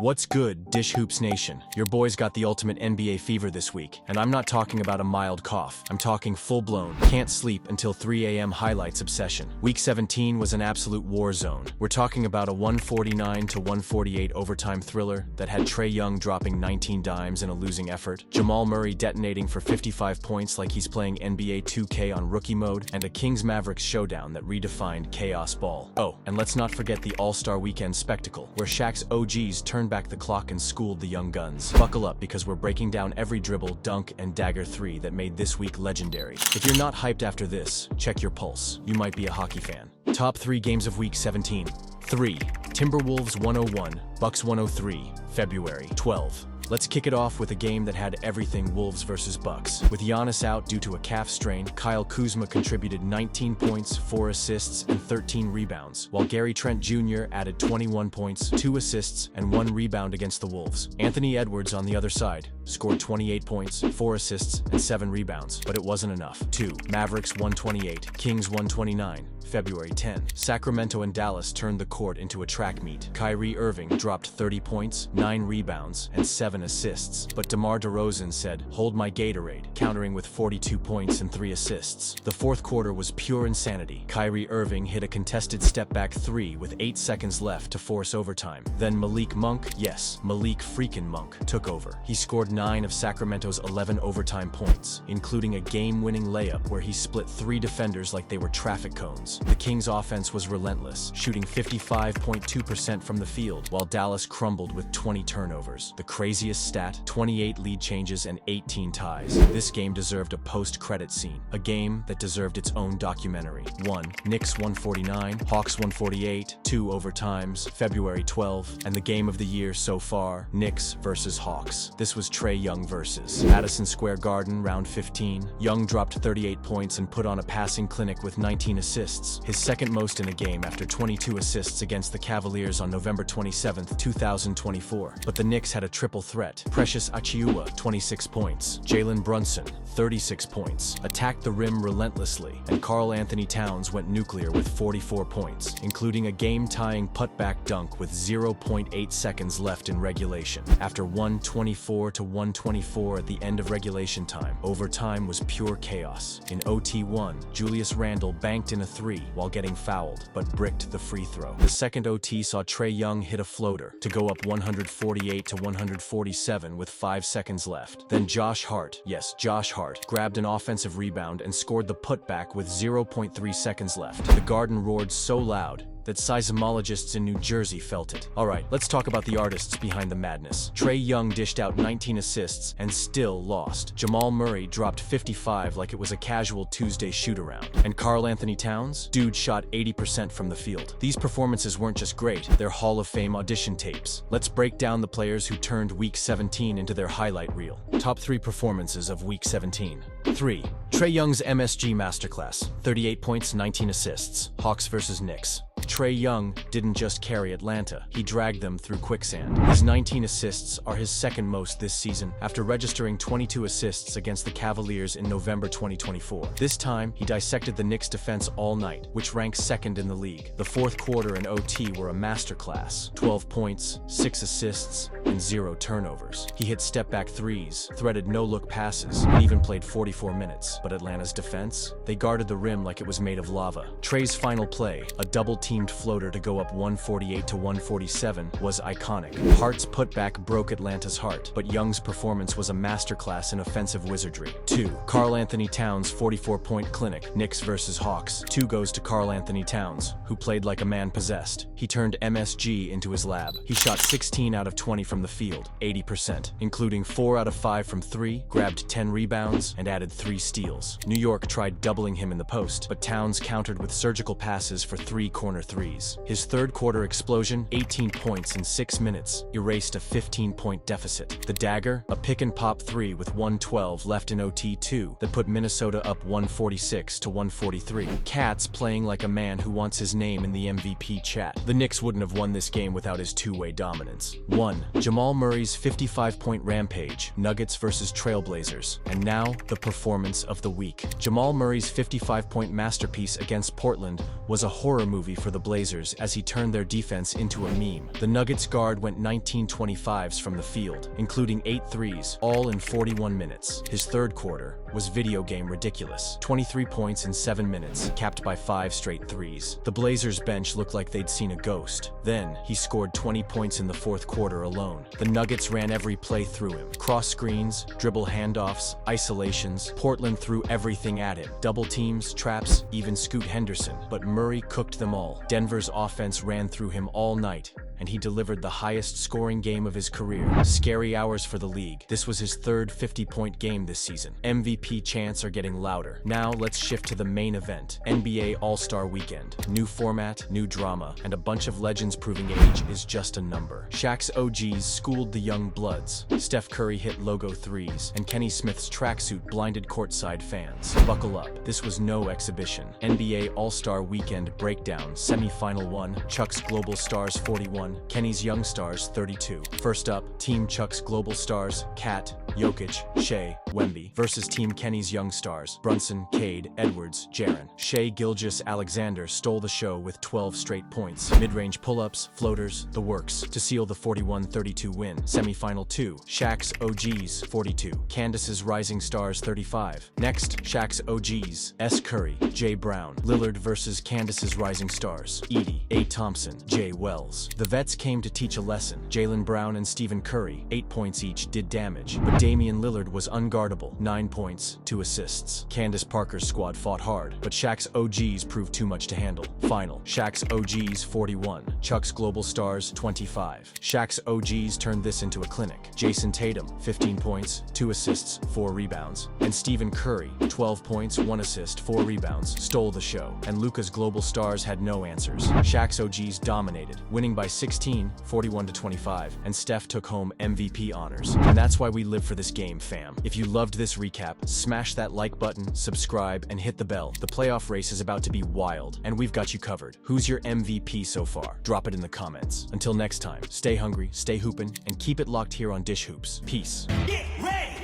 What's good, Dish Hoops Nation? Your boys got the ultimate NBA fever this week, and I'm not talking about a mild cough. I'm talking full-blown, can't sleep until 3 a.m. highlights obsession. Week 17 was an absolute war zone. We're talking about a 149-148 overtime thriller that had Trae Young dropping 19 dimes in a losing effort, Jamal Murray detonating for 55 points like he's playing NBA 2K on rookie mode, and a Kings-Mavericks showdown that redefined chaos ball. Oh, and let's not forget the All-Star Weekend spectacle, where Shaq's OGs turned back the clock and schooled the young guns. Buckle up because we're breaking down every dribble, dunk, and dagger three that made this week legendary. If you're not hyped after this, check your pulse. You might be a hockey fan. Top 3 games of Week 17. 3. Timberwolves 101, Bucks 103, February 12. Let's kick it off with a game that had everything Wolves versus Bucks. With Giannis out due to a calf strain, Kyle Kuzma contributed 19 points, 4 assists, and 13 rebounds, while Gary Trent Jr. added 21 points, 2 assists, and 1 rebound against the Wolves. Anthony Edwards, on the other side, scored 28 points, 4 assists, and 7 rebounds, but it wasn't enough. 2. Mavericks 128, Kings 129. February 10. Sacramento and Dallas turned the court into a track meet. Kyrie Irving dropped 30 points, 9 rebounds, and 7 assists, but DeMar DeRozan said, "Hold my Gatorade," countering with 42 points and 3 assists. The fourth quarter was pure insanity. Kyrie Irving hit a contested step-back 3 with 8 seconds left to force overtime. Then Malik Monk, yes, Malik freaking Monk, took over. He scored 9 of Sacramento's 11 overtime points, including a game-winning layup where he split 3 defenders like they were traffic cones. The Kings' offense was relentless, shooting 55.2% from the field, while Dallas crumbled with 20 turnovers. The craziest stat, 28 lead changes and 18 ties. This game deserved a post-credit scene, a game that deserved its own documentary. 1. Knicks 149, Hawks 148, 2 overtimes, February 12, and the game of the year so far, Knicks versus Hawks. This was Trae Young versus Madison Square Garden, round 15. Young dropped 38 points and put on a passing clinic with 19 assists. His second most in a game after 22 assists against the Cavaliers on November 27, 2024. But the Knicks had a triple threat. Precious Achiuwa, 26 points. Jalen Brunson, 36 points. Attacked the rim relentlessly. And Karl Anthony Towns went nuclear with 44 points, including a game-tying putback dunk with 0.8 seconds left in regulation. After 124-124 at the end of regulation time, overtime was pure chaos. In OT1, Julius Randle banked in a 3 while getting fouled, but bricked the free throw. The second OT saw Trae Young hit a floater to go up 148-147 with 5 seconds left. Then Josh Hart, yes, Josh Hart, grabbed an offensive rebound and scored the putback with 0.3 seconds left. The Garden roared so loud that seismologists in New Jersey felt it. Alright, let's talk about the artists behind the madness. Trae Young dished out 19 assists and still lost. Jamal Murray dropped 55 like it was a casual Tuesday shoot-around. And Karl Anthony Towns? Dude shot 80% from the field. These performances weren't just great, they're Hall of Fame audition tapes. Let's break down the players who turned Week 17 into their highlight reel. Top 3 performances of Week 17. 3. Trae Young's MSG Masterclass. 38 points, 19 assists. Hawks versus Knicks. Trae Young didn't just carry Atlanta, he dragged them through quicksand. His 19 assists are his second most this season, after registering 22 assists against the Cavaliers in November 2024. This time, he dissected the Knicks' defense all night, which ranks second in the league. The fourth quarter and OT were a masterclass. 12 points, 6 assists, and 0 turnovers. He hit step-back threes, threaded no-look passes, and even played 44 minutes. But Atlanta's defense? They guarded the rim like it was made of lava. Trae's final play, a double-teamed floater to go up 148-147, was iconic. Hart's putback broke Atlanta's heart, but Young's performance was a masterclass in offensive wizardry. 2. Karl Anthony Towns' 44-point clinic, Knicks versus Hawks. 2 goes to Karl Anthony Towns, who played like a man possessed. He turned MSG into his lab. He shot 16 out of 20 from the field, 80%, including 4 out of 5 from 3, grabbed 10 rebounds, and added 3 steals. New York tried doubling him in the post, but Towns countered with surgical passes for 3 corner threes. His third quarter explosion, 18 points in 6 minutes, erased a 15-point deficit. The dagger, a pick-and-pop 3 with 1:12 left in OT2 that put Minnesota up 146-143. Cat's playing like a man who wants his name in the MVP chat. The Knicks wouldn't have won this game without his two-way dominance. 1. Jamal Murray's 55-point rampage, Nuggets versus Trailblazers. And now, the performance of the week. Jamal Murray's 55-point masterpiece against Portland was a horror movie for the the Blazers as he turned their defense into a meme. The Nuggets guard went 19-25s from the field, including 8 threes, all in 41 minutes. His third quarter was video game ridiculous. 23 points in 7 minutes, capped by 5 straight threes. The Blazers bench looked like they'd seen a ghost. Then, he scored 20 points in the fourth quarter alone. The Nuggets ran every play through him. Cross screens, dribble handoffs, isolations. Portland threw everything at him. Double teams, traps, even Scoot Henderson. But Murray cooked them all. Denver's offense ran through him all night, and he delivered the highest scoring game of his career. Scary hours for the league. This was his third 50-point game this season. MVP chants are getting louder. Now let's shift to the main event, NBA All-Star Weekend. New format, new drama, and a bunch of legends proving age is just a number. Shaq's OGs schooled the young bloods. Steph Curry hit logo threes, and Kenny Smith's tracksuit blinded courtside fans. Buckle up. This was no exhibition. NBA All-Star Weekend breakdown. Semi-Final 1, Chuck's Global Stars 41, Kenny's Young Stars 32. First up, Team Chuck's Global Stars, Kat, Jokic, Shea, Wemby, versus Team Kenny's Young Stars, Brunson, Cade, Edwards, Jaren. Shea Gilgeous-Alexander stole the show with 12 straight points, mid-range pull-ups, floaters, the works, to seal the 41-32 win. Semifinal 2, Shaq's OGs 42, Candace's Rising Stars 35. Next, Shaq's OGs, S. Curry, J. Brown, Lillard versus Candace's Rising Stars, Edie, A. Thompson, J. Wells. The vets came to teach a lesson. Jaylen Brown and Stephen Curry, 8 points each, did damage, but Damian Lillard was unguardable, 9 points, 2 assists. Candace Parker's squad fought hard, but Shaq's OGs proved too much to handle. Final, Shaq's OGs 41, Chuck's Global Stars 25. Shaq's OGs turned this into a clinic. Jason Tatum, 15 points, 2 assists, 4 rebounds, and Stephen Curry, 12 points, 1 assist, 4 rebounds, stole the show, and Luka's Global Stars had no answers. Shaq's OGs dominated, winning by 16, 41-25, and Steph took home MVP honors. And that's why we live for this game, fam. If you loved this recap, smash that like button, subscribe, and hit the bell. The playoff race is about to be wild, and we've got you covered. Who's your MVP so far? Drop it in the comments. Until next time, stay hungry, stay hoopin', and keep it locked here on Dish Hoops. Peace. Get ready!